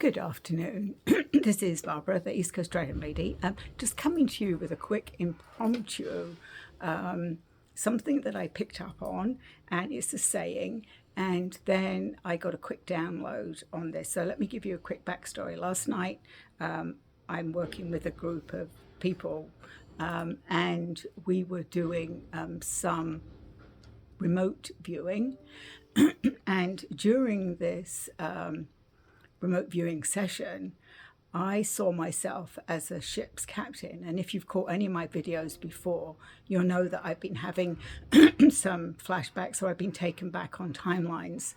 Good afternoon. This is Barbara, the East Coast Dragon Lady. Just coming to you with a quick impromptu, something that I picked up on, and it's a saying, and then I got a quick download on this. So let me give you a quick backstory. Last night, I'm working with a group of people, and we were doing some remote viewing. And during this remote viewing session, I saw myself as a ship's captain. And if you've caught any of my videos before, you'll know that I've been having some flashbacks, or I've been taken back on timelines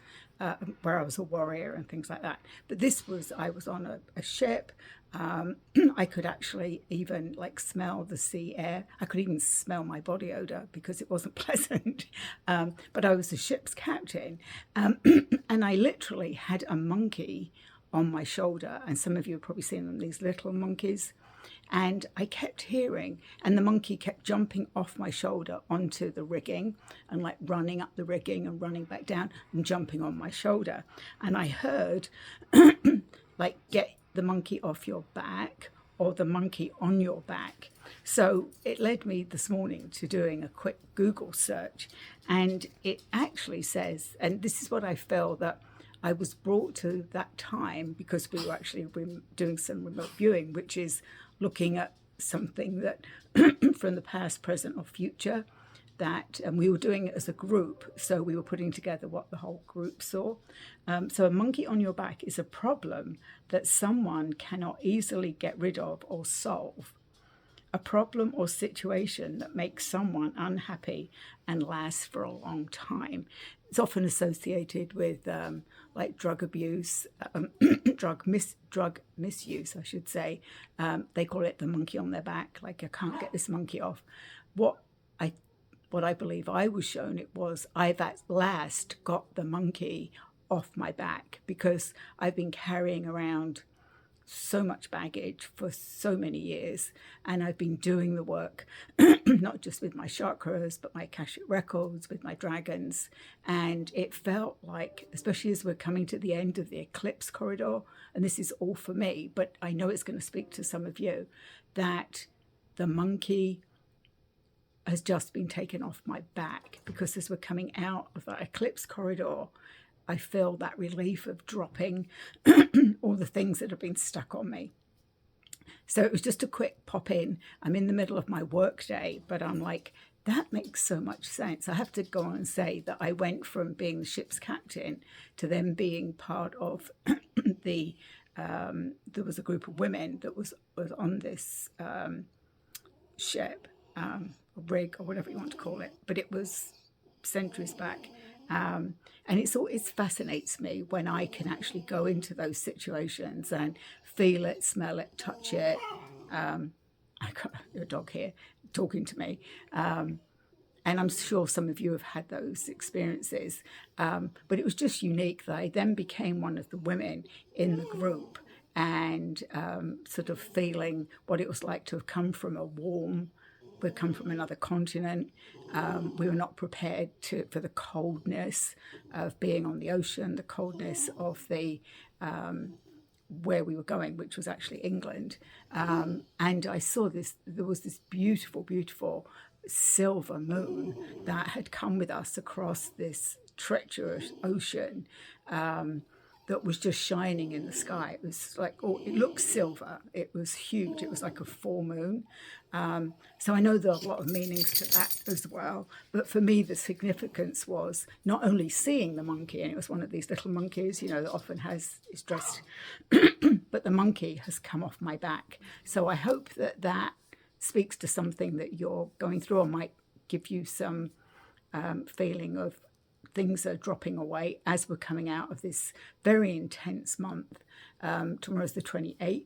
where I was a warrior and things like that. But this was, I was on a ship. I could actually even smell the sea air. I could even smell my body odor because it wasn't pleasant. But I was the ship's captain. And I literally had a monkey on my shoulder, and some of you have probably seen them, these little monkeys. And I kept hearing, and the monkey kept jumping off my shoulder onto the rigging and running up the rigging and running back down and jumping on my shoulder. And I heard get the monkey off your back, or the monkey on your back. So it led me this morning to doing a quick Google search, and it actually says, and this is what I feel that I was brought to that time because we were actually doing some remote viewing, which is looking at something that from the past, present, or future, and we were doing it as a group, so we were putting together what the whole group saw. So a monkey on your back is a problem that someone cannot easily get rid of or solve. A problem or situation that makes someone unhappy and lasts for a long time. It's often associated with drug abuse, drug misuse, I should say. They call it the monkey on their back. I can't get this monkey off. What I believe I was shown it was, I've at last got the monkey off my back, because I've been carrying around so much baggage for so many years, and I've been doing the work not just with my chakras but my Akashic records, with my dragons. And it felt like, especially as we're coming to the end of the eclipse corridor, and this is all for me, but I know it's going to speak to some of you, that the monkey has just been taken off my back, because as we're coming out of that eclipse corridor, I feel that relief of dropping all the things that have been stuck on me. So it was just a quick pop in. I'm in the middle of my work day, but I'm like, that makes so much sense. I have to go on and say that I went from being the ship's captain to then being part of there was a group of women that was on this ship, rig, or whatever you want to call it, but it was centuries back. And it fascinates me when I can actually go into those situations and feel it, smell it, touch it. I got a dog here talking to me. And I'm sure some of you have had those experiences. But it was just unique that I then became one of the women in the group, and sort of feeling what it was like to have come from we'd come from another continent. We were not prepared for the coldness of being on the ocean, the coldness of the where we were going, which was actually England. And I saw there was this beautiful, beautiful silver moon that had come with us across this treacherous ocean, that was just shining in the sky. It was it looked silver. It was huge. It was like a full moon. So I know there are a lot of meanings to that as well. But for me, the significance was not only seeing the monkey, and it was one of these little monkeys, that often is dressed, but the monkey has come off my back. So I hope that speaks to something that you're going through, or might give you some feeling of things are dropping away as we're coming out of this very intense month. Tomorrow's the 28th,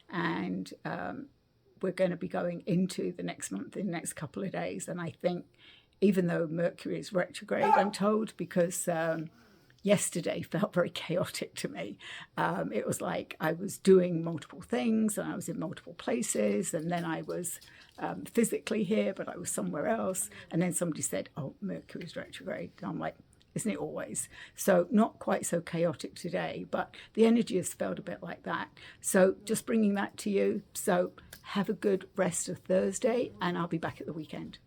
and we're going to be going into the next month in the next couple of days. And I think, even though Mercury is retrograde, I'm told, because yesterday felt very chaotic to me. It was like I was doing multiple things, and I was in multiple places, and then I was physically here, but I was somewhere else. And then somebody said, oh, Mercury's retrograde. And I'm like, isn't it always? So not quite so chaotic today, but the energy has felt a bit like that. So just bringing that to you. So have a good rest of Thursday, and I'll be back at the weekend.